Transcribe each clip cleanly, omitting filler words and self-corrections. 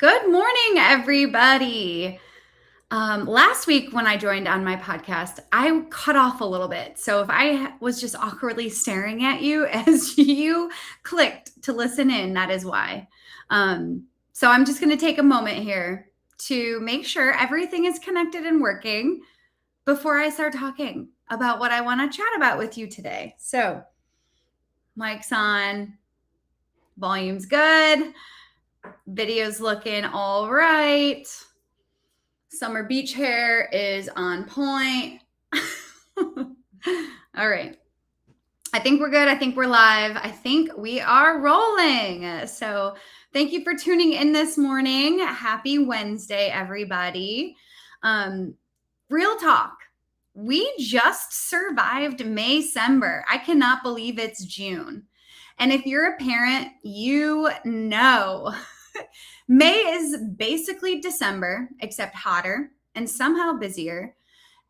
Good morning, everybody. Last week when I joined on my podcast, I cut off a little bit. So if I was just awkwardly staring at you as you clicked to listen in, that is why. So I'm just going to take a moment here to make sure everything is connected and working before I start talking about what I want to chat about with you today. So, mic's on, volume's good. Video's looking all right. Summer beach hair is on point. All right. I think we're good. I think we're live. I think we are rolling. So thank you for tuning in this morning. Happy Wednesday, everybody. Real talk. We just survived Maycember. I cannot believe it's June. And if you're a parent, you know May is basically December, except hotter and somehow busier.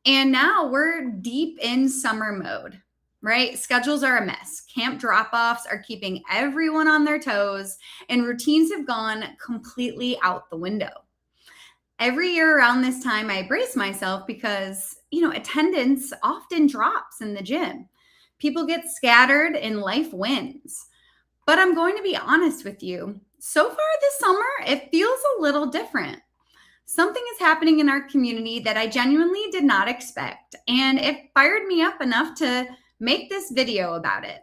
And now we're deep in summer mode, right? Schedules are a mess. Camp drop-offs are keeping everyone on their toes, and routines have gone completely out the window. Every year around this time, I brace myself because, attendance often drops in the gym. People get scattered and life wins. But I'm going to be honest with you. So far this summer, it feels a little different. Something is happening in our community that I genuinely did not expect, and it fired me up enough to make this video about it.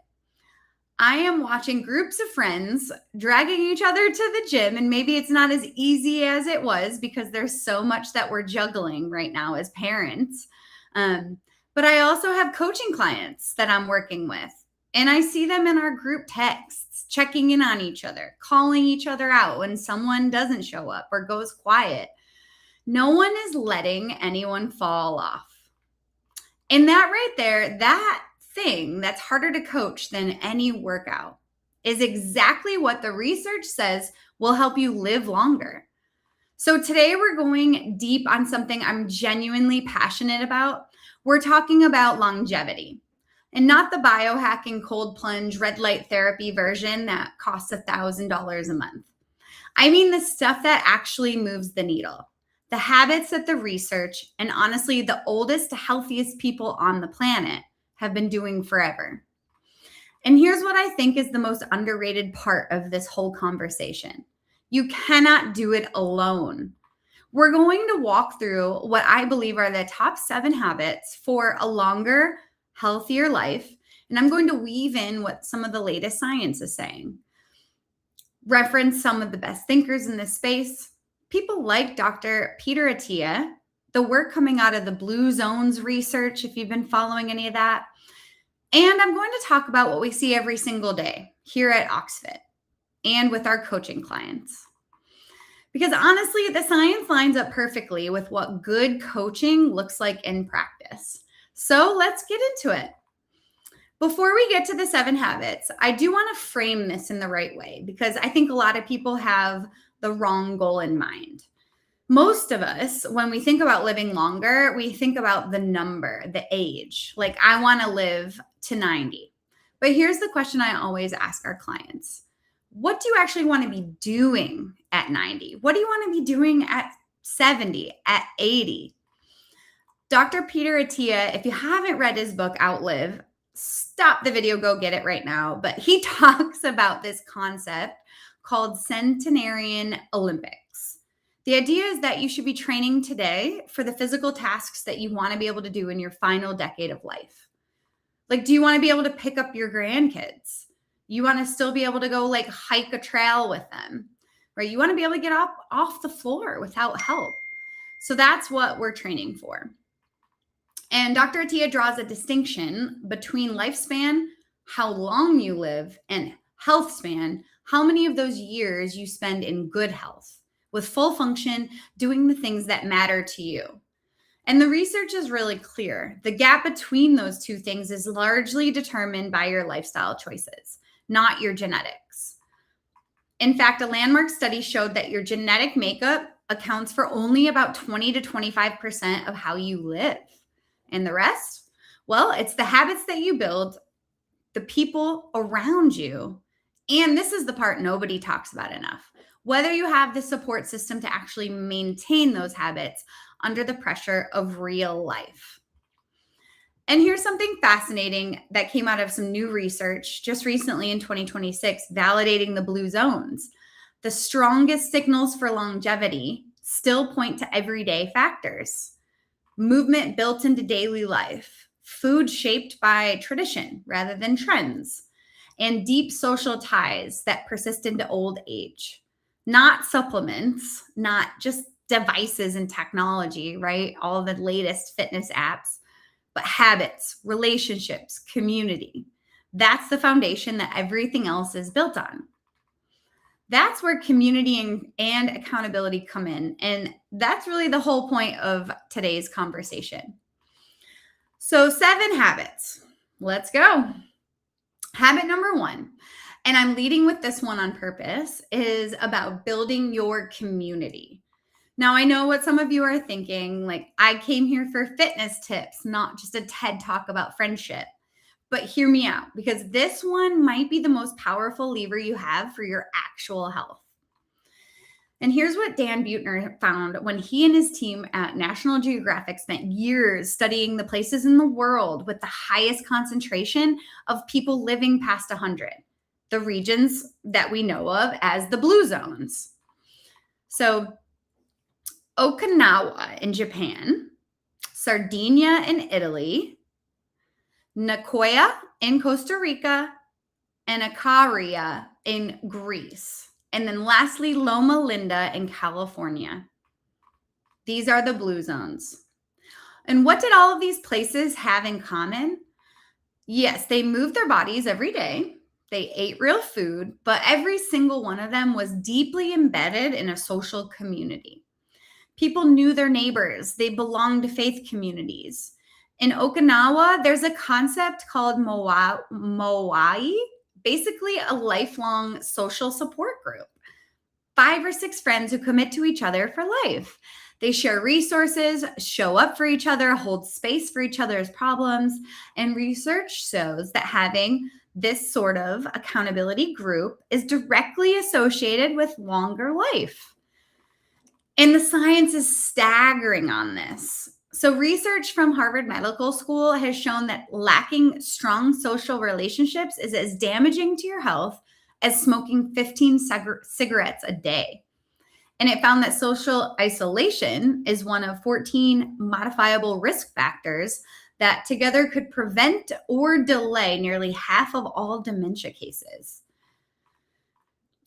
I am watching groups of friends dragging each other to the gym, and maybe it's not as easy as it was because there's so much that we're juggling right now as parents. But I also have coaching clients that I'm working with, and I see them in our group texts, checking in on each other, calling each other out when someone doesn't show up or goes quiet. No one is letting anyone fall off. And that right there, that thing that's harder to coach than any workout is exactly what the research says will help you live longer. So today we're going deep on something I'm genuinely passionate about. We're talking about longevity. And not the biohacking cold plunge red light therapy version that costs $1,000 a month. I mean the stuff that actually moves the needle. The habits that the research and honestly the oldest, healthiest people on the planet have been doing forever. And here's what I think is the most underrated part of this whole conversation. You cannot do it alone. We're going to walk through what I believe are the top 7 habits for a longer, healthier life. And I'm going to weave in what some of the latest science is saying. Reference some of the best thinkers in this space. People like Dr. Peter Attia, the work coming out of the Blue Zones research, if you've been following any of that. And I'm going to talk about what we see every single day here at Oxfit and with our coaching clients. Because honestly, the science lines up perfectly with what good coaching looks like in practice. So let's get into it. Before we get to the 7 habits, I do want to frame this in the right way because I think a lot of people have the wrong goal in mind. Most of us, when we think about living longer, we think about the number, the age. Like, I want to live to 90. But here's the question I always ask our clients. What do you actually want to be doing at 90? What do you want to be doing at 70, at 80? Dr. Peter Attia, if you haven't read his book, Outlive, stop the video, go get it right now. But he talks about this concept called centenarian Olympics. The idea is that you should be training today for the physical tasks that you want to be able to do in your final decade of life. Like, do you want to be able to pick up your grandkids? You want to still be able to go hike a trail with them, right? You want to be able to get up off the floor without help. So that's what we're training for. And Dr. Attia draws a distinction between lifespan, how long you live, and health span, how many of those years you spend in good health, with full function, doing the things that matter to you. And the research is really clear. The gap between those two things is largely determined by your lifestyle choices, not your genetics. In fact, a landmark study showed that your genetic makeup accounts for only about 20 to 25% of how you live. And the rest? Well, it's the habits that you build, the people around you, And this is the part nobody talks about enough. Whether you have the support system to actually maintain those habits under the pressure of real life. And here's something fascinating that came out of some new research just recently in 2026, validating the blue zones. The strongest signals for longevity still point to everyday factors: movement built into daily life, food shaped by tradition rather than trends, and deep social ties that persist into old age. Not supplements, not just devices and technology, right? All the latest fitness apps, but habits, relationships, community. That's the foundation that everything else is built on. That's where community and accountability come in. And that's really the whole point of today's conversation. So, 7 habits. Let's go. Habit number 1, and I'm leading with this one on purpose, is about building your community. Now, I know what some of you are thinking, like, I came here for fitness tips, not just a TED talk about friendship. But hear me out, because this one might be the most powerful lever you have for your actual health. And here's what Dan Buettner found when he and his team at National Geographic spent years studying the places in the world with the highest concentration of people living past 100, the regions that we know of as the blue zones. So, Okinawa in Japan, Sardinia in Italy, Nicoya in Costa Rica, and Icaria in Greece. And then lastly, Loma Linda in California. These are the blue zones. And what did all of these places have in common? Yes, they moved their bodies every day. They ate real food, but every single one of them was deeply embedded in a social community. People knew their neighbors. They belonged to faith communities. In Okinawa, there's a concept called moai, basically a lifelong social support group. 5 or 6 friends who commit to each other for life. They share resources, show up for each other, hold space for each other's problems, and research shows that having this sort of accountability group is directly associated with longer life. And the science is staggering on this. So research from Harvard Medical School has shown that lacking strong social relationships is as damaging to your health as smoking 15 cigarettes a day. And it found that social isolation is one of 14 modifiable risk factors that together could prevent or delay nearly half of all dementia cases.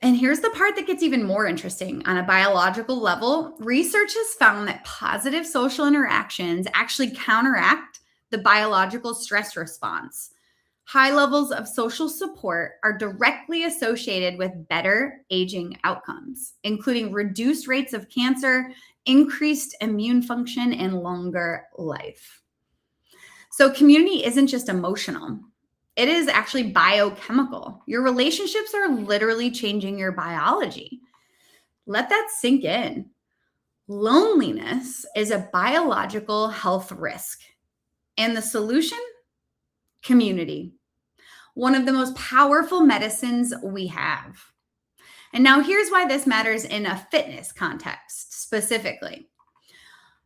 And here's the part that gets even more interesting. On a biological level, research has found that positive social interactions actually counteract the biological stress response. High levels of social support are directly associated with better aging outcomes, including reduced rates of cancer, increased immune function, and longer life. So community isn't just emotional. It is actually biochemical. Your relationships are literally changing your biology. Let that sink in. Loneliness is a biological health risk. And the solution? Community. One of the most powerful medicines we have. And now here's why this matters in a fitness context specifically.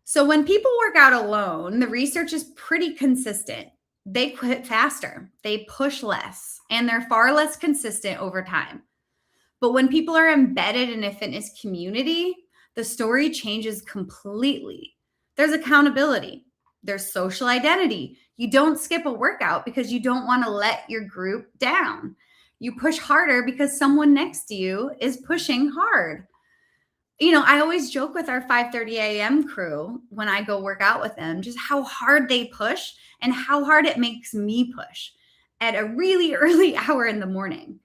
So when people work out alone, the research is pretty consistent. They quit faster, they push less, and they're far less consistent over time. But when people are embedded in a fitness community, the story changes completely. There's accountability, there's social identity. You don't skip a workout because you don't want to let your group down. You push harder because someone next to you is pushing hard. You know, I always joke with our 5:30 a.m. crew when I go work out with them, just how hard they push and how hard it makes me push at a really early hour in the morning.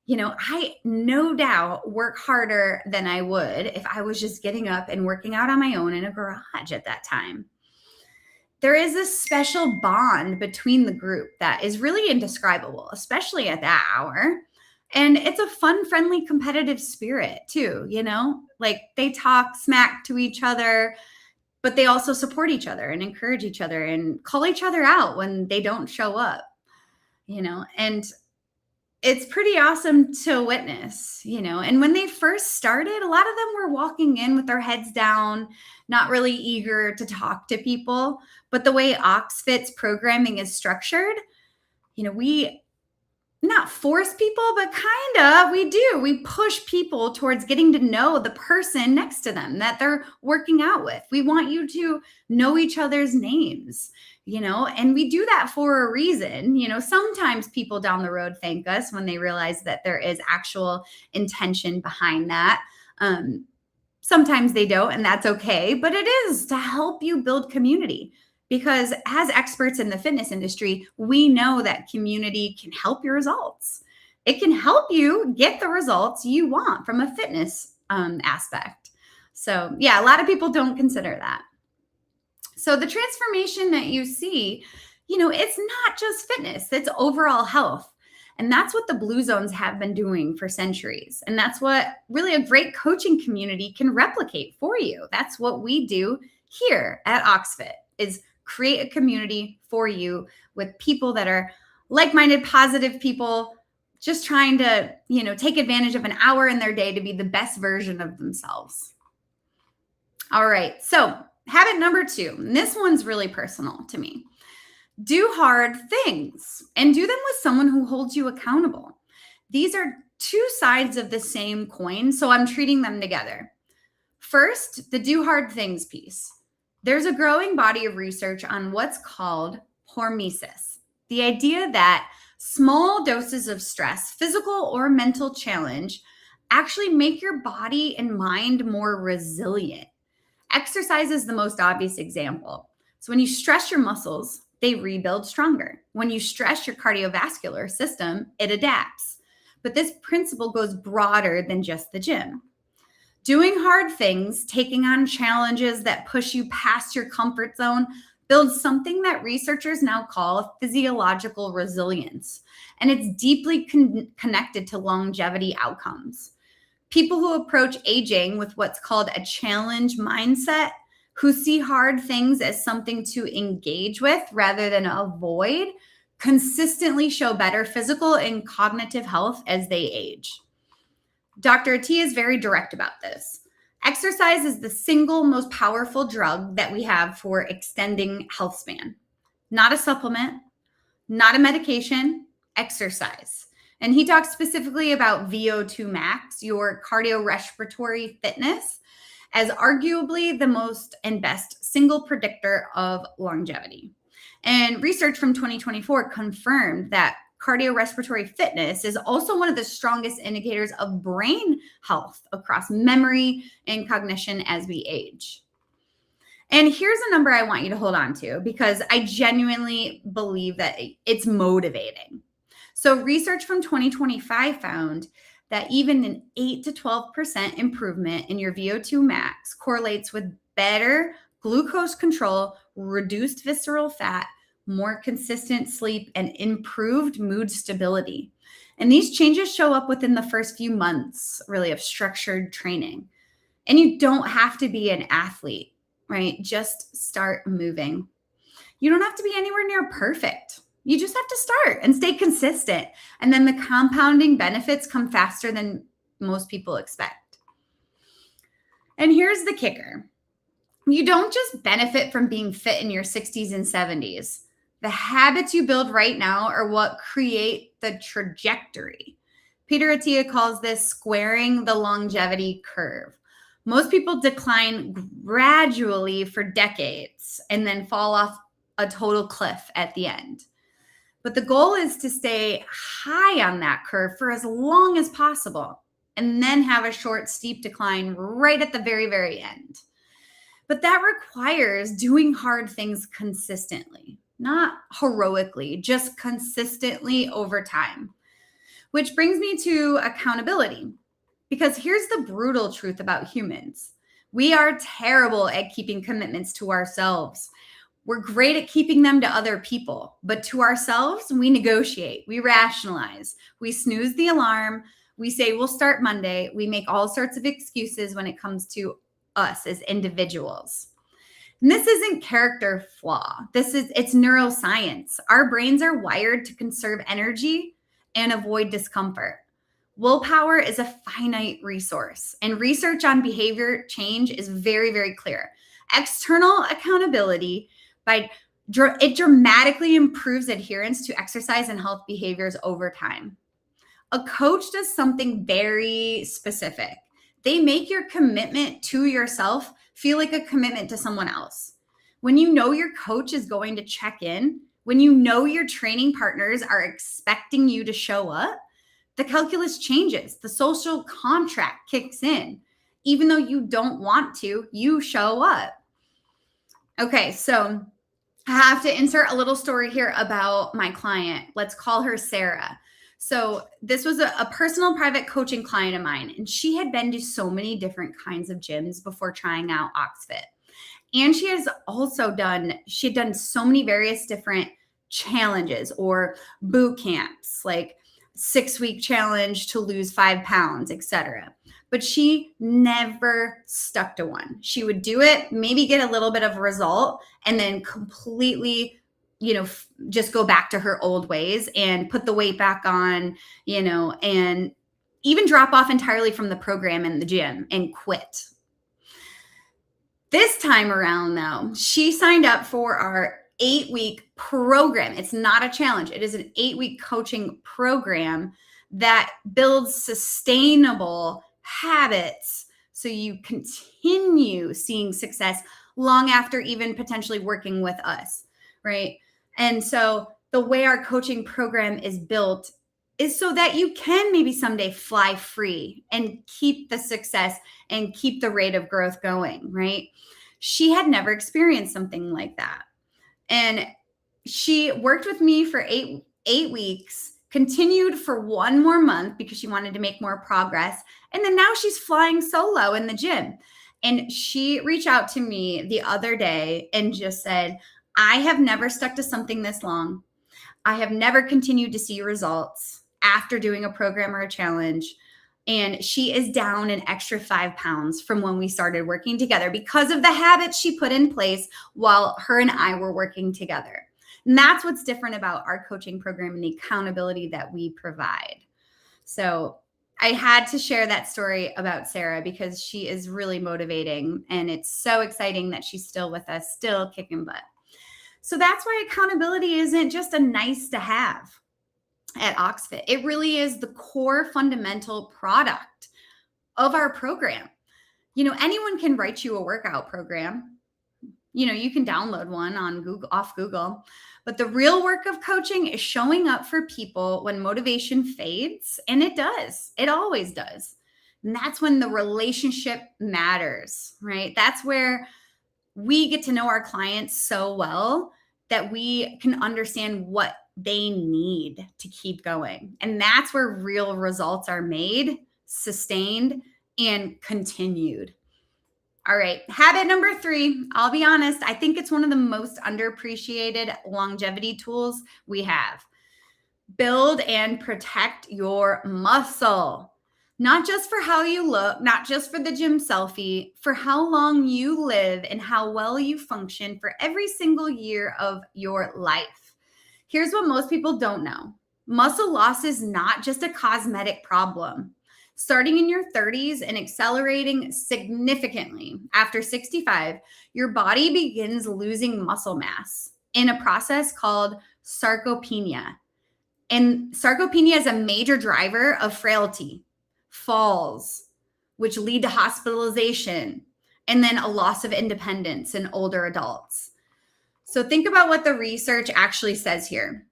You know, I no doubt work harder than I would if I was just getting up and working out on my own in a garage at that time. There is a special bond between the group that is really indescribable, especially at that hour. And it's a fun, friendly, competitive spirit too, you know? Like they talk smack to each other, but they also support each other and encourage each other and call each other out when they don't show up, you know? And it's pretty awesome to witness, and when they first started, a lot of them were walking in with their heads down, not really eager to talk to people. But the way Oxfit's programming is structured, we not force people, but kind of, we push people towards getting to know the person next to them that they're working out with. We want you to know each other's names, and we do that for a reason. Sometimes people down the road thank us when they realize that there is actual intention behind that. Sometimes they don't, and that's okay, but it is to help you build community. Because as experts in the fitness industry, we know that community can help your results. It can help you get the results you want from a fitness aspect. So yeah, a lot of people don't consider that. So the transformation that you see, it's not just fitness, it's overall health. And that's what the Blue Zones have been doing for centuries. And that's what really a great coaching community can replicate for you. That's what we do here at Oxfit, is create a community for you with people that are like-minded, positive people, just trying to, take advantage of an hour in their day to be the best version of themselves. All right. So habit number 2, and this one's really personal to me. Do hard things and do them with someone who holds you accountable. These are two sides of the same coin, so I'm treating them together. First, the do hard things piece. There's a growing body of research on what's called hormesis, the idea that small doses of stress, physical or mental challenge, actually make your body and mind more resilient. Exercise is the most obvious example. So when you stress your muscles, they rebuild stronger. When you stress your cardiovascular system, it adapts. But this principle goes broader than just the gym. Doing hard things, taking on challenges that push you past your comfort zone, builds something that researchers now call physiological resilience. And it's deeply connected to longevity outcomes. People who approach aging with what's called a challenge mindset, who see hard things as something to engage with rather than avoid, consistently show better physical and cognitive health as they age. Dr. Attia is very direct about this. Exercise is the single most powerful drug that we have for extending health span. Not a supplement, not a medication, exercise. And he talks specifically about VO2 max, your cardiorespiratory fitness, as arguably the most and best single predictor of longevity. And research from 2024 confirmed that cardiorespiratory fitness is also one of the strongest indicators of brain health across memory and cognition as we age. And here's a number I want you to hold on to, because I genuinely believe that it's motivating. So research from 2025 found that even an 8 to 12% improvement in your VO2 max correlates with better glucose control, reduced visceral fat, more consistent sleep, and improved mood stability. And these changes show up within the first few months, really, of structured training. And you don't have to be an athlete, right? Just start moving. You don't have to be anywhere near perfect. You just have to start and stay consistent. And then the compounding benefits come faster than most people expect. And here's the kicker. You don't just benefit from being fit in your 60s and 70s. The habits you build right now are what create the trajectory. Peter Attia calls this squaring the longevity curve. Most people decline gradually for decades and then fall off a total cliff at the end. But the goal is to stay high on that curve for as long as possible and then have a short, steep decline right at the very, very end. But that requires doing hard things consistently, not heroically, just consistently over time. Which brings me to accountability, because here's the brutal truth about humans. We are terrible at keeping commitments to ourselves. We're great at keeping them to other people, but to ourselves, we negotiate, we rationalize, we snooze the alarm, we say we'll start Monday, we make all sorts of excuses when it comes to us as individuals. And this isn't character flaw. It's neuroscience. Our brains are wired to conserve energy and avoid discomfort. Willpower is a finite resource, and research on behavior change is very, very clear. External accountability it dramatically improves adherence to exercise and health behaviors over time. A coach does something very specific. They make your commitment to yourself feel like a commitment to someone else. When you know your coach is going to check in, when you know your training partners are expecting you to show up, the calculus changes. The social contract kicks in. Even though you don't want to, you show up. Okay, so I have to insert a little story here about my client. Let's call her Sarah. So this was a personal private coaching client of mine, and she had been to so many different kinds of gyms before trying out OxFit. And she had done so many various different challenges or boot camps, like 6-week challenge to lose 5 pounds, etc. But she never stuck to one. She would do it, maybe get a little bit of a result, and then completely, just go back to her old ways and put the weight back on, and even drop off entirely from the program in the gym and quit. This time around, though, she signed up for our 8-week program. It's not a challenge. It is an 8-week coaching program that builds sustainable habits so you continue seeing success long after even potentially working with us, right? And so the way our coaching program is built is so that you can maybe someday fly free and keep the success and keep the rate of growth going, right? She had never experienced something like that. And she worked with me for eight weeks, continued for 1 more month because she wanted to make more progress. And then now she's flying solo in the gym. And she reached out to me the other day and just said, I have never stuck to something this long. I have never continued to see results after doing a program or a challenge. And she is down an extra 5 pounds from when we started working together because of the habits she put in place while her and I were working together. And that's what's different about our coaching program and the accountability that we provide. So I had to share that story about Sarah because she is really motivating, and it's so exciting that she's still with us, still kicking butt. So that's why accountability isn't just a nice to have at OxFit. It really is the core fundamental product of our program. Anyone can write you a workout program. You can download one on Google, but the real work of coaching is showing up for people when motivation fades, and it does. It always does. And that's when the relationship matters, right? That's where we get to know our clients so well that we can understand what they need to keep going. And that's where real results are made, sustained, and continued. All right, habit number 3, I'll be honest, I think it's one of the most underappreciated longevity tools we have. Build and protect your muscle. Not just for how you look, not just for the gym selfie, for how long you live and how well you function for every single year of your life. Here's what most people don't know. Muscle loss is not just a cosmetic problem. Starting in your 30s and accelerating significantly after 65, your body begins losing muscle mass in a process called sarcopenia. And sarcopenia is a major driver of frailty, falls, which lead to hospitalization, and then a loss of independence in older adults. So think about what the research actually says here.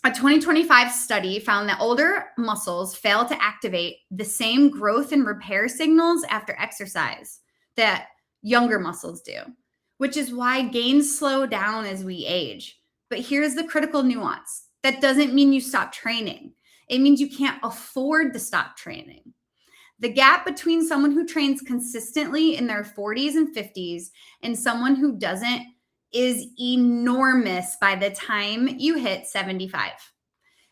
A 2025 study found that older muscles fail to activate the same growth and repair signals after exercise that younger muscles do, which is why gains slow down as we age. But here's the critical nuance. That doesn't mean you stop training. It means you can't afford to stop training. The gap between someone who trains consistently in their 40s and 50s and someone who doesn't is enormous by the time you hit 75.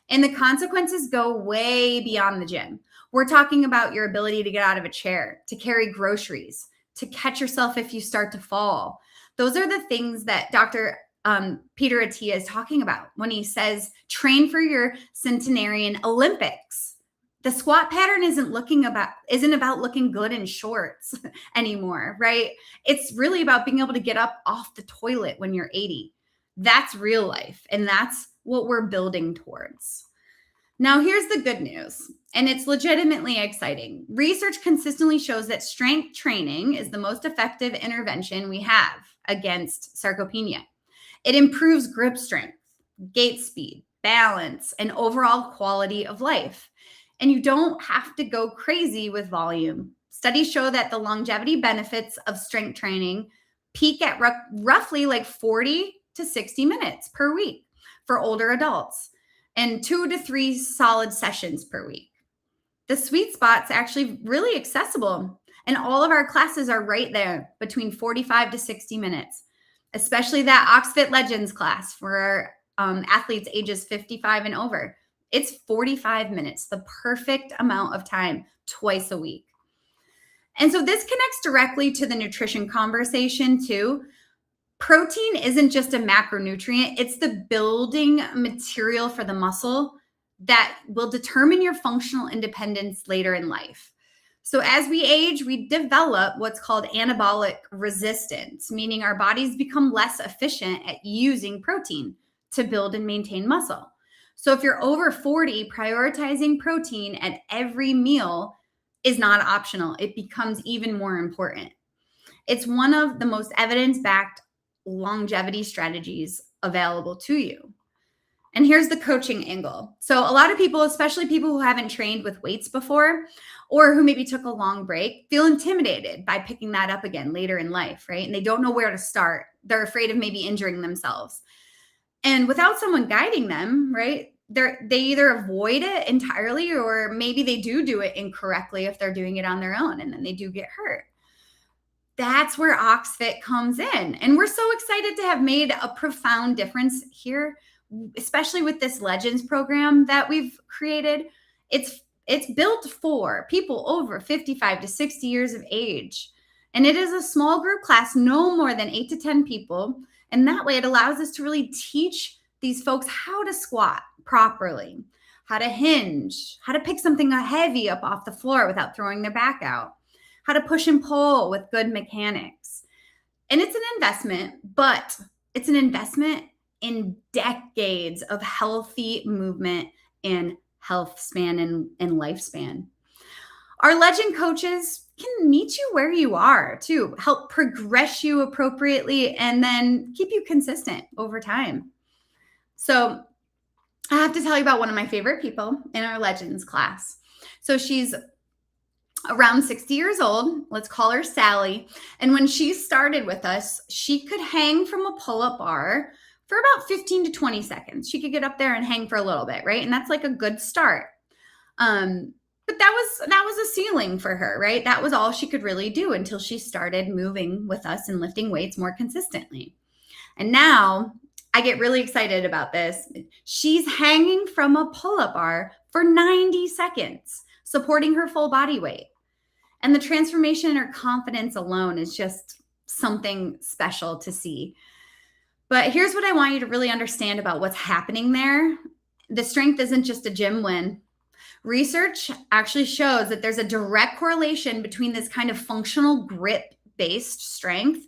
And the consequences go way beyond the gym. We're talking about your ability to get out of a chair, to carry groceries, to catch yourself if you start to fall. Those are the things that Dr. Peter Attia is talking about when he says, train for your centenarian Olympics. The squat pattern isn't about looking good in shorts anymore, right? It's really about being able to get up off the toilet when you're 80. That's real life. And that's what we're building towards. Now, here's the good news, and it's legitimately exciting. Research consistently shows that strength training is the most effective intervention we have against sarcopenia. It improves grip strength, gait speed, balance, and overall quality of life. And you don't have to go crazy with volume. Studies show that the longevity benefits of strength training peak at roughly like 40 to 60 minutes per week for older adults, and 2 to 3 solid sessions per week. The sweet spot's actually really accessible, and all of our classes are right there between 45 to 60 minutes, especially that Oxfit Legends class for athletes ages 55 and over. It's 45 minutes, the perfect amount of time twice a week. And so this connects directly to the nutrition conversation too. Protein isn't just a macronutrient, it's the building material for the muscle that will determine your functional independence later in life. So as we age, we develop what's called anabolic resistance, meaning our bodies become less efficient at using protein to build and maintain muscle. So if you're over 40, prioritizing protein at every meal is not optional. It becomes even more important. It's one of the most evidence-backed longevity strategies available to you. And here's the coaching angle. So a lot of people, especially people who haven't trained with weights before, or who maybe took a long break, feel intimidated by picking that up again later in life, right? And they don't know where to start. They're afraid of maybe injuring themselves. And without someone guiding them, right, they either avoid it entirely, or maybe they do it incorrectly if they're doing it on their own, and then they do get hurt. That's where Oxfit comes in. And we're so excited to have made a profound difference here, especially with this Legends program that we've created. It's built for people over 55 to 60 years of age. And it is a small group class, no more than 8 to 10 people. And that way it allows us to really teach these folks how to squat properly, how to hinge, how to pick something heavy up off the floor without throwing their back out, how to push and pull with good mechanics. And it's an investment, but it's an investment in decades of healthy movement and health span and lifespan. Our Legend coaches can meet you where you are to help progress you appropriately and then keep you consistent over time. So I have to tell you about one of my favorite people in our Legends class. So she's around 60 years old. Let's call her Sally. And when she started with us, she could hang from a pull-up bar for about 15 to 20 seconds. She could get up there and hang for a little bit, right? And that's like a good start. But that was a ceiling for her, right? That was all she could really do until she started moving with us and lifting weights more consistently. And now I get really excited about this. She's hanging from a pull-up bar for 90 seconds, supporting her full body weight. And the transformation in her confidence alone is just something special to see. But here's what I want you to really understand about what's happening there. The strength isn't just a gym win. Research actually shows that there's a direct correlation between this kind of functional grip-based strength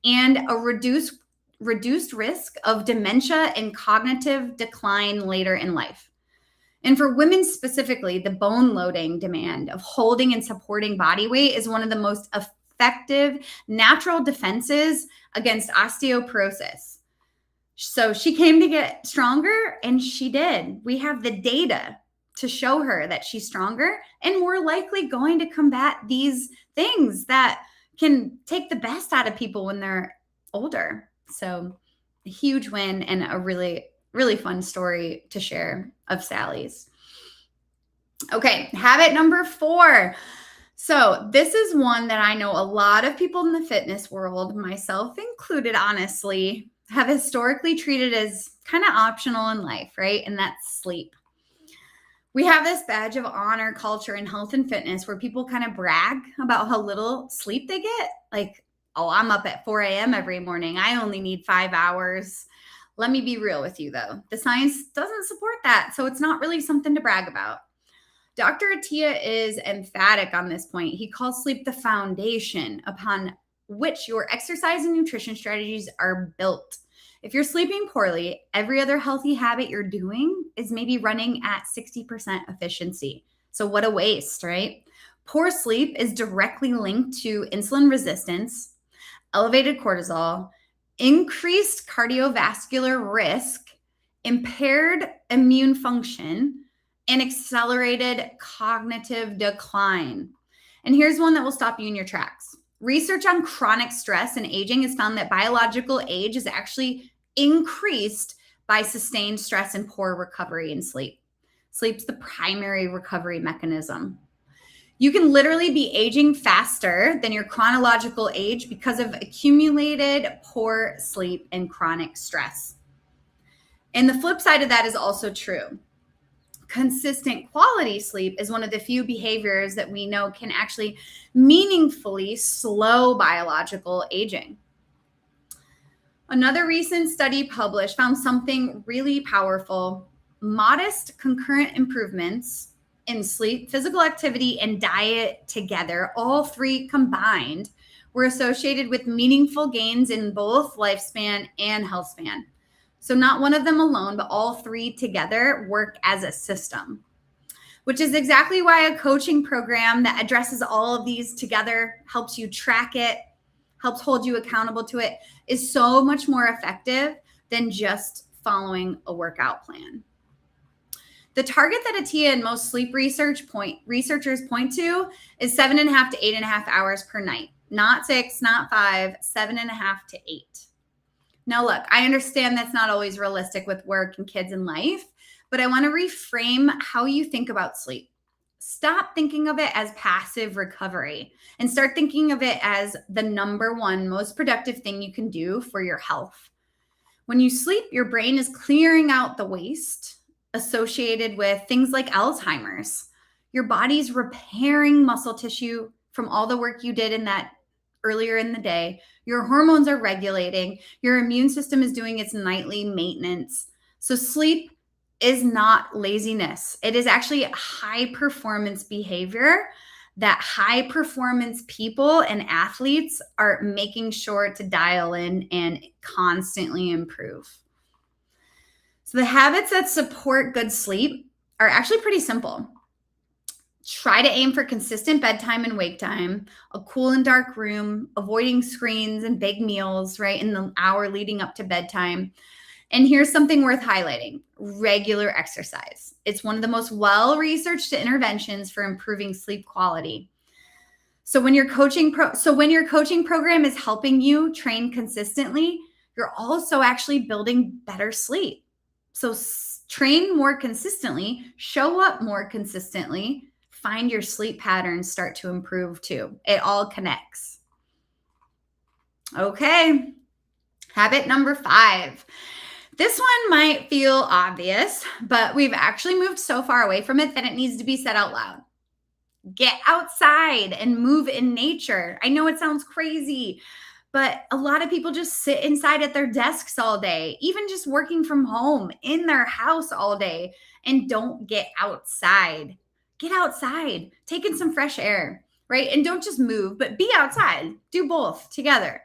and a reduced risk of dementia and cognitive decline later in life. And for women specifically, the bone loading demand of holding and supporting body weight is one of the most effective natural defenses against osteoporosis. So she came to get stronger, and she did. We have the data to show her that she's stronger and more likely going to combat these things that can take the best out of people when they're older. So a huge win and a really, really fun story to share of Sally's. Okay, habit number 4. So this is one that I know a lot of people in the fitness world, myself included, honestly, have historically treated as kind of optional in life, right? And that's sleep. We have this badge of honor culture in health and fitness where people kind of brag about how little sleep they get. Like, Oh, I'm up at 4 a.m. every morning. I only need 5 hours. Let me be real with you, though. The science doesn't support that, so it's not really something to brag about. Dr. Attia is emphatic on this point. He calls sleep the foundation upon which your exercise and nutrition strategies are built. If you're sleeping poorly, every other healthy habit you're doing is maybe running at 60% efficiency. So, what a waste, right? Poor sleep is directly linked to insulin resistance, elevated cortisol, increased cardiovascular risk, impaired immune function, and accelerated cognitive decline. And here's one that will stop you in your tracks. Research on chronic stress and aging has found that biological age is actually increased by sustained stress and poor recovery in sleep. Sleep's the primary recovery mechanism. You can literally be aging faster than your chronological age because of accumulated poor sleep and chronic stress. And the flip side of that is also true. Consistent quality sleep is one of the few behaviors that we know can actually meaningfully slow biological aging. Another recent study published found something really powerful. Modest concurrent improvements in sleep, physical activity, and diet together, all three combined, were associated with meaningful gains in both lifespan and health span. So not one of them alone, but all three together work as a system, which is exactly why a coaching program that addresses all of these together, helps you track it, helps hold you accountable to it, is so much more effective than just following a workout plan. The target that Attia and most sleep researchers point to is 7.5 to 8.5 hours per night. Not 6, not 5, 7.5 to 8. Now, look, I understand that's not always realistic with work and kids and life, but I want to reframe how you think about sleep. Stop thinking of it as passive recovery and start thinking of it as the number one most productive thing you can do for your health. When you sleep, your brain is clearing out the waste associated with things like Alzheimer's. Your body's repairing muscle tissue from all the work you did in that earlier in the day. Your hormones are regulating. Your immune system is doing its nightly maintenance. So sleep is not laziness. It is actually a high performance behavior that high performance people and athletes are making sure to dial in and constantly improve. So the habits that support good sleep are actually pretty simple. Try to aim for consistent bedtime and wake time, a cool and dark room, avoiding screens and big meals, right, in the hour leading up to bedtime. And here's something worth highlighting: regular exercise. It's one of the most well-researched interventions for improving sleep quality. So when your coaching program is helping you train consistently, you're also actually building better sleep. So train more consistently, show up more consistently, find your sleep patterns start to improve too. It all connects. Okay, habit number 5. This one might feel obvious, but we've actually moved so far away from it that it needs to be said out loud. Get outside and move in nature. I know it sounds crazy, but a lot of people just sit inside at their desks all day, even just working from home in their house all day, and don't get outside. Get outside, take in some fresh air, right? And don't just move, but be outside. Do both together.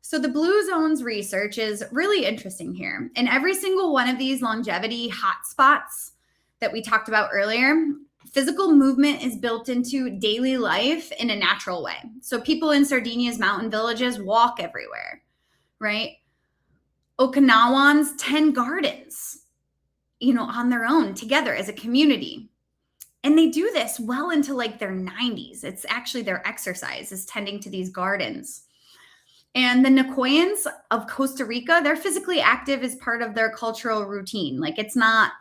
So the Blue Zones research is really interesting here. And every single one of these longevity hotspots that we talked about earlier, physical movement is built into daily life in a natural way. So people in Sardinia's mountain villages walk everywhere, right? Okinawans tend gardens, on their own together as a community. And they do this well into like their 90s. It's actually their exercise is tending to these gardens. And the Nicoyans of Costa Rica, they're physically active as part of their cultural routine. Like it's not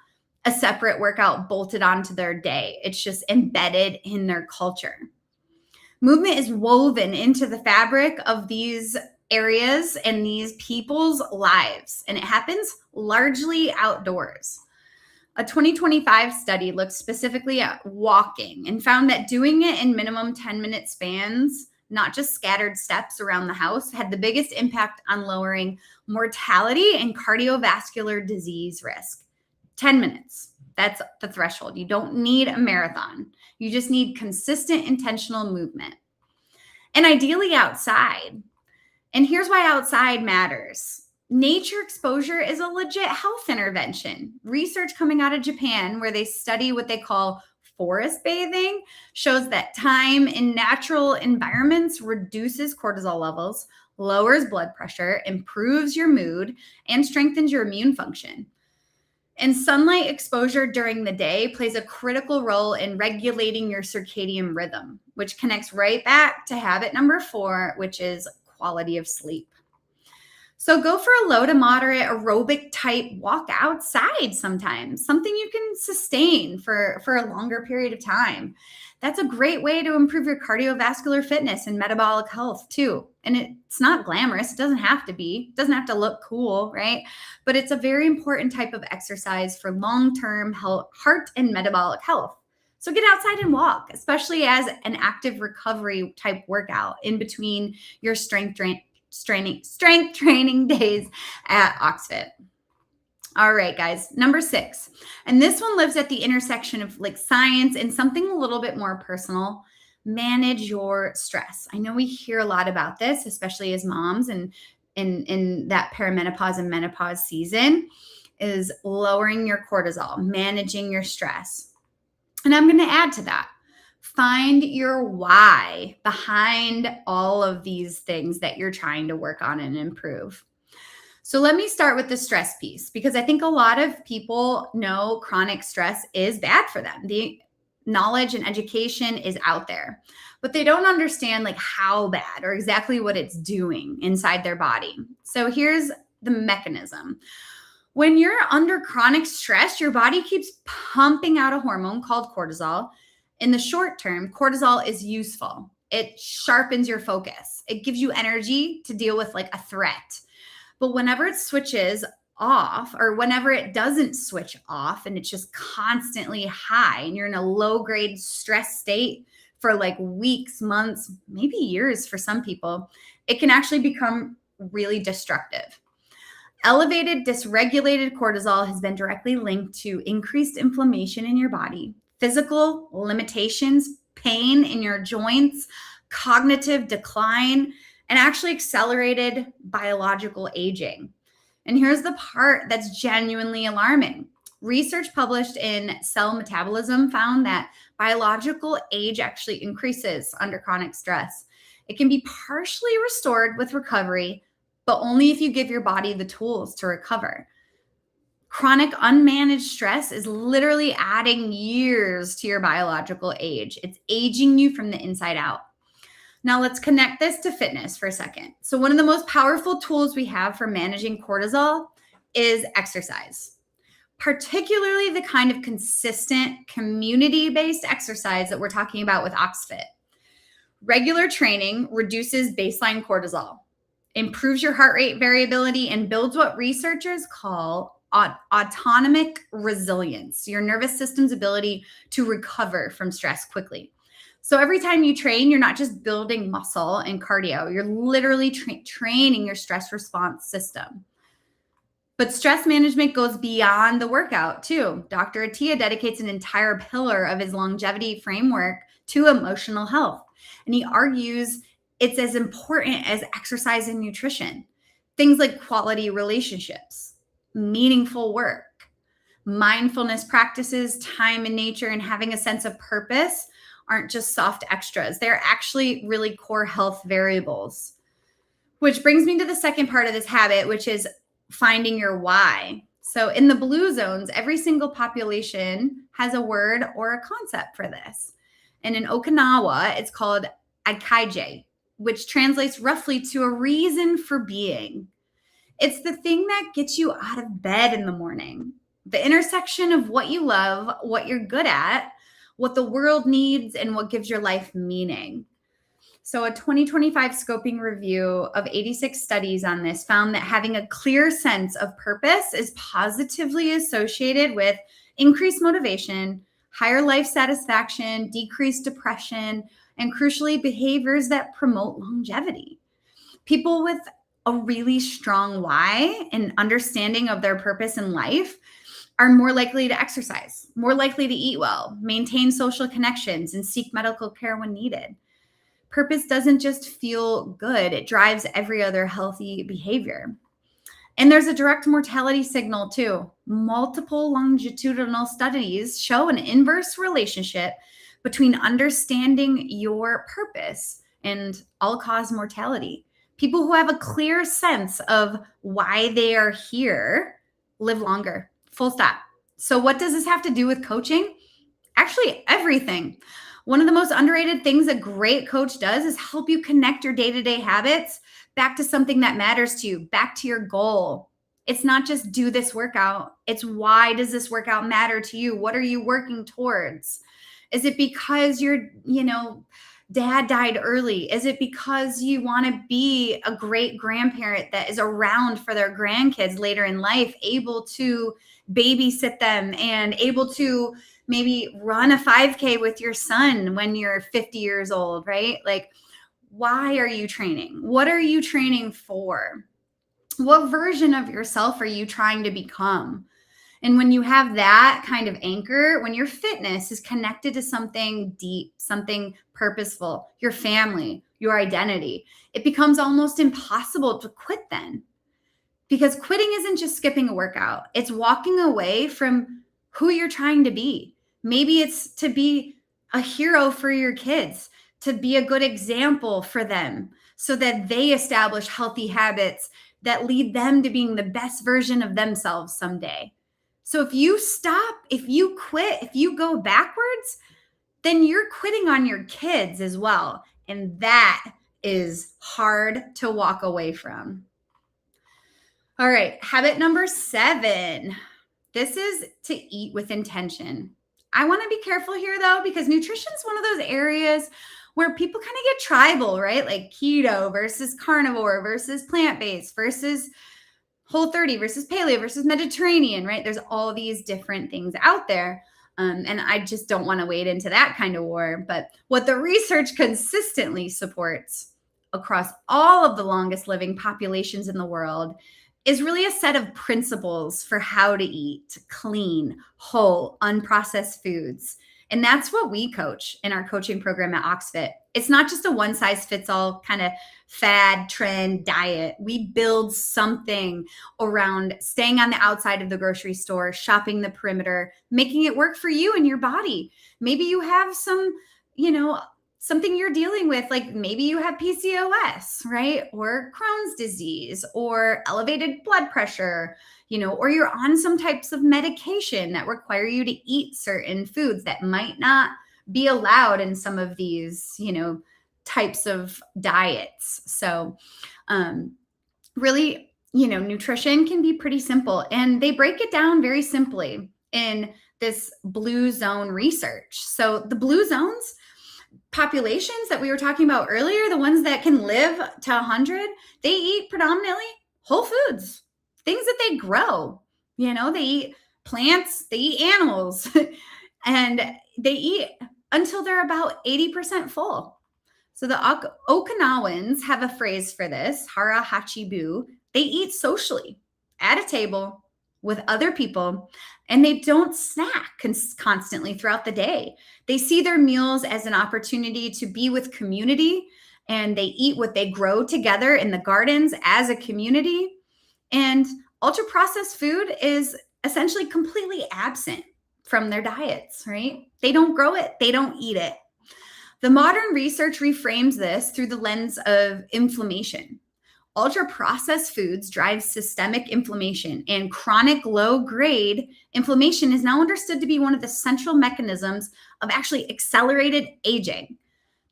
a separate workout bolted onto their day. It's just embedded in their culture. Movement is woven into the fabric of these areas and these people's lives, and it happens largely outdoors. A 2025 study looked specifically at walking and found that doing it in minimum 10-minute spans not just scattered steps around the house, had the biggest impact on lowering mortality and cardiovascular disease risk. 10 minutes. That's the threshold. You don't need a marathon. You just need consistent, intentional movement. And ideally outside. And here's why outside matters. Nature exposure is a legit health intervention. Research coming out of Japan, where they study what they call forest bathing, shows that time in natural environments reduces cortisol levels, lowers blood pressure, improves your mood, and strengthens your immune function. And sunlight exposure during the day plays a critical role in regulating your circadian rhythm, which connects right back to habit number 4, which is quality of sleep. So go for a low to moderate aerobic type walk outside sometimes, something you can sustain for a longer period of time. That's a great way to improve your cardiovascular fitness and metabolic health too. And it's not glamorous. It doesn't have to be. It doesn't have to look cool, right? But it's a very important type of exercise for long-term heart and metabolic health. So get outside and walk, especially as an active recovery type workout in between your strength training days at Oxfit. All right, guys, number 6. And this one lives at the intersection of like science and something a little bit more personal. Manage your stress. I know we hear a lot about this, especially as moms and in that perimenopause and menopause season, is lowering your cortisol, managing your stress. And I'm going to add to that. Find your why behind all of these things that you're trying to work on and improve. So let me start with the stress piece, because I think a lot of people know chronic stress is bad for them. The knowledge and education is out there, but they don't understand like how bad or exactly what it's doing inside their body. So here's the mechanism. When you're under chronic stress, your body keeps pumping out a hormone called cortisol. In the short term, cortisol is useful. It sharpens your focus. It gives you energy to deal with like a threat. But whenever it switches off, or whenever it doesn't switch off and it's just constantly high and you're in a low grade stress state for like weeks, months, maybe years for some people, it can actually become really destructive. Elevated, dysregulated cortisol has been directly linked to increased inflammation in your body, physical limitations, pain in your joints, cognitive decline, and actually accelerated biological aging. And here's the part that's genuinely alarming. Research published in Cell Metabolism found that biological age actually increases under chronic stress. It can be partially restored with recovery, but only if you give your body the tools to recover. Chronic unmanaged stress is literally adding years to your biological age. It's aging you from the inside out. Now let's connect this to fitness for a second. So one of the most powerful tools we have for managing cortisol is exercise, particularly the kind of consistent community-based exercise that we're talking about with Oxfit. Regular training reduces baseline cortisol, improves your heart rate variability, and builds what researchers call autonomic resilience, your nervous system's ability to recover from stress quickly. So every time you train, you're not just building muscle and cardio, you're literally training your stress response system. But stress management goes beyond the workout too. Dr. Attia dedicates an entire pillar of his longevity framework to emotional health. And he argues it's as important as exercise and nutrition. Things like quality relationships, meaningful work, mindfulness practices, time in nature, and having a sense of purpose aren't just soft extras. They're actually really core health variables. Which brings me to the second part of this habit, which is finding your why. So in the blue zones, every single population has a word or a concept for this. And in Okinawa, it's called akaije, which translates roughly to a reason for being. It's the thing that gets you out of bed in the morning. The intersection of what you love, what you're good at, what the world needs, and what gives your life meaning. So a 2025 scoping review of 86 studies on this found that having a clear sense of purpose is positively associated with increased motivation, higher life satisfaction, decreased depression, and crucially, behaviors that promote longevity. People with a really strong why and understanding of their purpose in life are more likely to exercise, more likely to eat well, maintain social connections, and seek medical care when needed. Purpose doesn't just feel good, it drives every other healthy behavior. And there's a direct mortality signal too. Multiple longitudinal studies show an inverse relationship between understanding your purpose and all cause mortality. People who have a clear sense of why they are here live longer, full stop. So, what does this have to do with coaching? Actually, everything. One of the most underrated things a great coach does is help you connect your day-to-day habits back to something that matters to you, back to your goal. It's not just do this workout. It's why does this workout matter to you? What are you working towards? Is it because your, dad died early? Is it because you want to be a great grandparent that is around for their grandkids later in life, able to babysit them and able to maybe run a 5K with your son when you're 50 years old, right? Like, why are you training? What are you training for? What version of yourself are you trying to become? And when you have that kind of anchor, when your fitness is connected to something deep, something purposeful, your family, your identity, it becomes almost impossible to quit then. Because quitting isn't just skipping a workout, it's walking away from who you're trying to be. Maybe it's to be a hero for your kids, to be a good example for them so that they establish healthy habits that lead them to being the best version of themselves someday. So if you stop, if you quit, if you go backwards, then you're quitting on your kids as well. And that is hard to walk away from. All right, habit number 7. This is to eat with intention. I want to be careful here though, because nutrition is one of those areas where people kind of get tribal, right? Like keto versus carnivore versus plant-based versus Whole30 versus paleo versus Mediterranean, right? There's all these different things out there. And I just don't want to wade into that kind of war. But what the research consistently supports across all of the longest living populations in the world is really a set of principles for how to eat clean, whole, unprocessed foods. And that's what we coach in our coaching program at Oxfit. It's not just a one size fits all kind of fad trend diet. We build something around staying on the outside of the grocery store, shopping the perimeter, making it work for you and your body. Maybe you have some, something you're dealing with, like maybe you have PCOS, right? Or Crohn's disease or elevated blood pressure, or you're on some types of medication that require you to eat certain foods that might not be allowed in some of these, types of diets. So really, nutrition can be pretty simple, and they break it down very simply in this blue zone research. So the blue zones populations that we were talking about earlier, the ones that can live to 100, they eat predominantly whole foods, things that they grow. They eat plants, they eat animals, and they eat until they're about 80% full. So the Okinawans have a phrase for this, hara hachibu. They eat socially at a table with other people, and they don't snack constantly throughout the day. They see their meals as an opportunity to be with community, and they eat what they grow together in the gardens as a community. And ultra-processed food is essentially completely absent from their diets, right? They don't grow it, they don't eat it. The modern research reframes this through the lens of inflammation. Ultra-processed foods drive systemic inflammation, and chronic low-grade inflammation is now understood to be one of the central mechanisms of actually accelerated aging.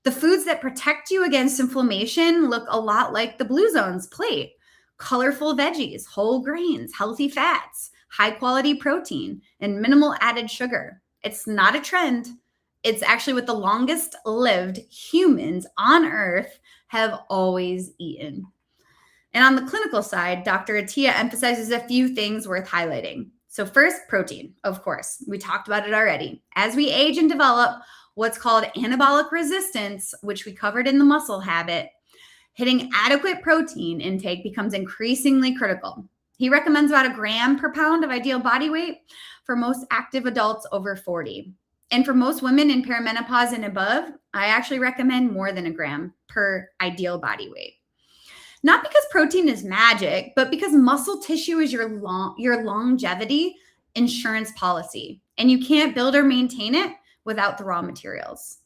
The foods that protect you against inflammation look a lot like the Blue Zone's plate. Colorful veggies, whole grains, healthy fats, high-quality protein, and minimal added sugar. It's not a trend. It's actually what the longest lived humans on Earth have always eaten. And on the clinical side, Dr. Attia emphasizes a few things worth highlighting. So first, protein, of course. We talked about it already. As we age and develop, what's called anabolic resistance, which we covered in the muscle habit, hitting adequate protein intake becomes increasingly critical. He recommends about 1 gram per pound of ideal body weight for most active adults over 40. And for most women in perimenopause and above, I actually recommend more than 1 gram per ideal body weight. Not because protein is magic, but because muscle tissue is your longevity insurance policy, and you can't build or maintain it without the raw materials.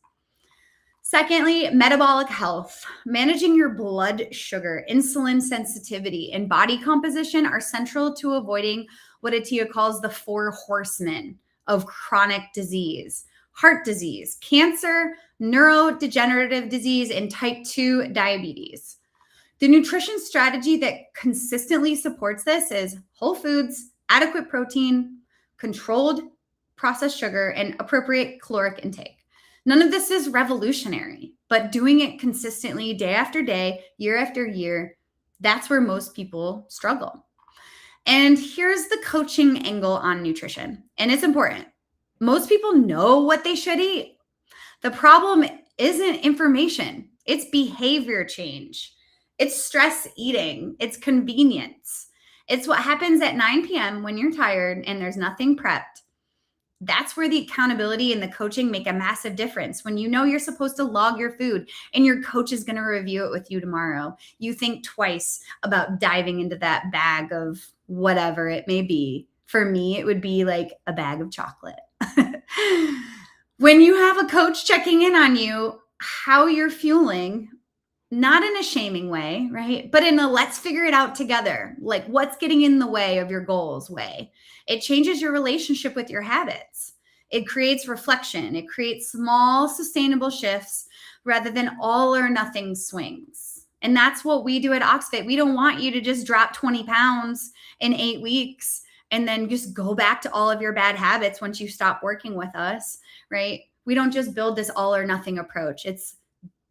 Secondly, metabolic health. Managing your blood sugar, insulin sensitivity, and body composition are central to avoiding what Attia calls the 4 horsemen of chronic disease: heart disease, cancer, neurodegenerative disease, and type 2 diabetes. The nutrition strategy that consistently supports this is whole foods, adequate protein, controlled processed sugar, and appropriate caloric intake. None of this is revolutionary, but doing it consistently day after day, year after year, that's where most people struggle. And here's the coaching angle on nutrition, and it's important. Most people know what they should eat. The problem isn't information, it's behavior change. It's stress eating, it's convenience. It's what happens at 9 p.m. when you're tired and there's nothing prepped. That's where the accountability and the coaching make a massive difference. When you know you're supposed to log your food and your coach is going to review it with you tomorrow, you think twice about diving into that bag of whatever it may be. For me, it would be like a bag of chocolate. When you have a coach checking in on you, how you're fueling, not in a shaming way, right? But in a let's figure it out together, like what's getting in the way of your goals way. It changes your relationship with your habits. It creates reflection. It creates small, sustainable shifts rather than all or nothing swings. And that's what we do at Oxfit. We don't want you to just drop 20 pounds in 8 weeks and then just go back to all of your bad habits once you stop working with us, right? We don't just build this all or nothing approach. It's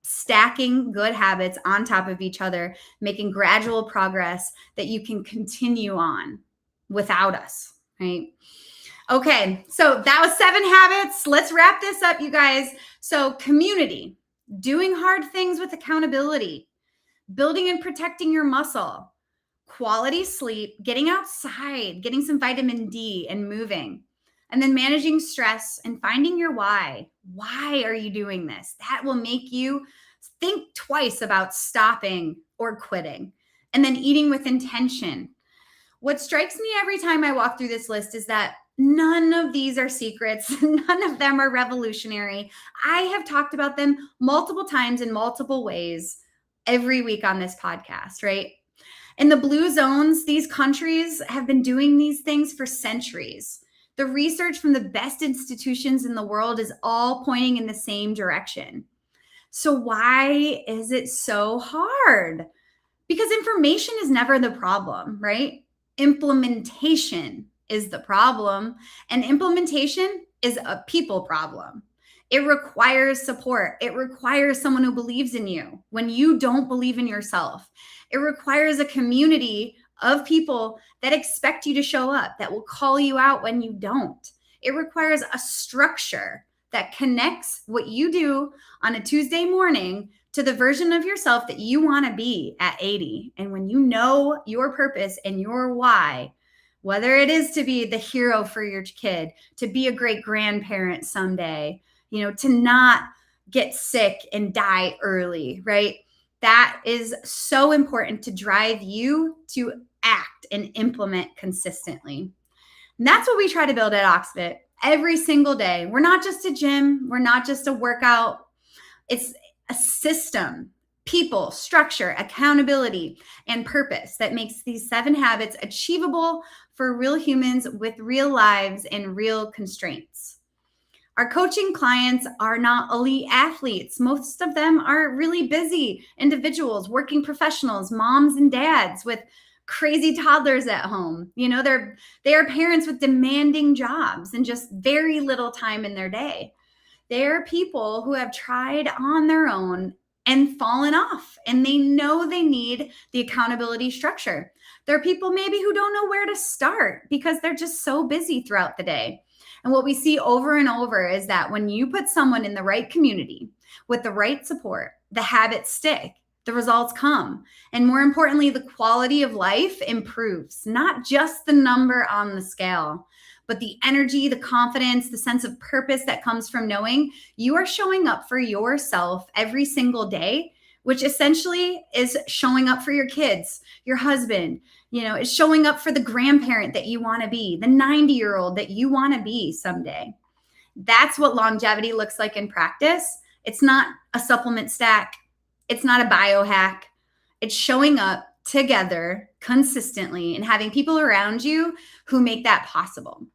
stacking good habits on top of each other, making gradual progress that you can continue on without us, right? Okay, so that was 7 habits. Let's wrap this up, you guys. So community, doing hard things with accountability, building and protecting your muscle, quality sleep, getting outside, getting some vitamin D and moving, and then managing stress and finding your why. Why are you doing this? That will make you think twice about stopping or quitting. And then eating with intention. What strikes me every time I walk through this list is that none of these are secrets. None of them are revolutionary. I have talked about them multiple times in multiple ways every week on this podcast, right? In the blue zones, these countries have been doing these things for centuries. The research from the best institutions in the world is all pointing in the same direction. So why is it so hard? Because information is never the problem, right? Implementation is the problem, and implementation is a people problem. It requires support. It requires someone who believes in you when you don't believe in yourself. It requires a community of people that expect you to show up, that will call you out when you don't. It requires a structure that connects what you do on a Tuesday morning to the version of yourself that you want to be at 80. And when you know your purpose and your why, whether it is to be the hero for your kid, to be a great grandparent someday, to not get sick and die early, right? That is so important to drive you to act and implement consistently. And that's what we try to build at Oxfit every single day. We're not just a gym. We're not just a workout. It's a system, people, structure, accountability, and purpose that makes these 7 habits achievable for real humans with real lives and real constraints. Our coaching clients are not elite athletes. Most of them are really busy individuals, working professionals, moms and dads with crazy toddlers at home. They are parents with demanding jobs and just very little time in their day. They're people who have tried on their own and fallen off, and they know they need the accountability structure. There are people maybe who don't know where to start because they're just so busy throughout the day. And what we see over and over is that when you put someone in the right community with the right support, the habits stick, the results come. And more importantly, the quality of life improves, not just the number on the scale, but the energy, the confidence, the sense of purpose that comes from knowing you are showing up for yourself every single day, which essentially is showing up for your kids, your husband, is showing up for the grandparent that you want to be, the 90-year-old that you want to be someday. That's what longevity looks like in practice. It's not a supplement stack. It's not a biohack. It's showing up together consistently and having people around you who make that possible.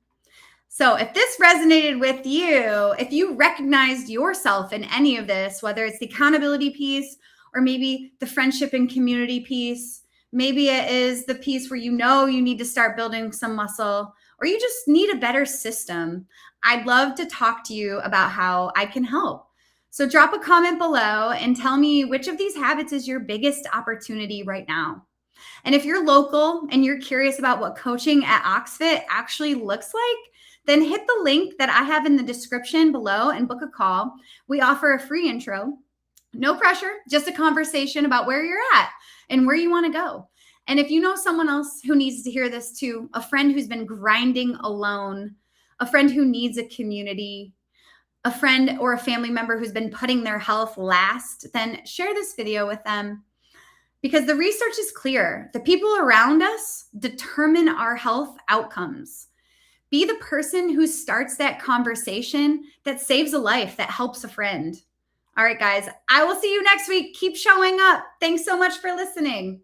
So if this resonated with you, if you recognized yourself in any of this, whether it's the accountability piece or maybe the friendship and community piece, maybe it is the piece where you need to start building some muscle, or you just need a better system, I'd love to talk to you about how I can help. So drop a comment below and tell me which of these habits is your biggest opportunity right now. And if you're local and you're curious about what coaching at Oxfit actually looks like, then hit the link that I have in the description below and book a call. We offer a free intro. No pressure, just a conversation about where you're at and where you want to go. And if you know someone else who needs to hear this too, a friend who's been grinding alone, a friend who needs a community, a friend or a family member who's been putting their health last, then share this video with them. Because the research is clear. The people around us determine our health outcomes. Be the person who starts that conversation that saves a life, that helps a friend. All right, guys, I will see you next week. Keep showing up. Thanks so much for listening.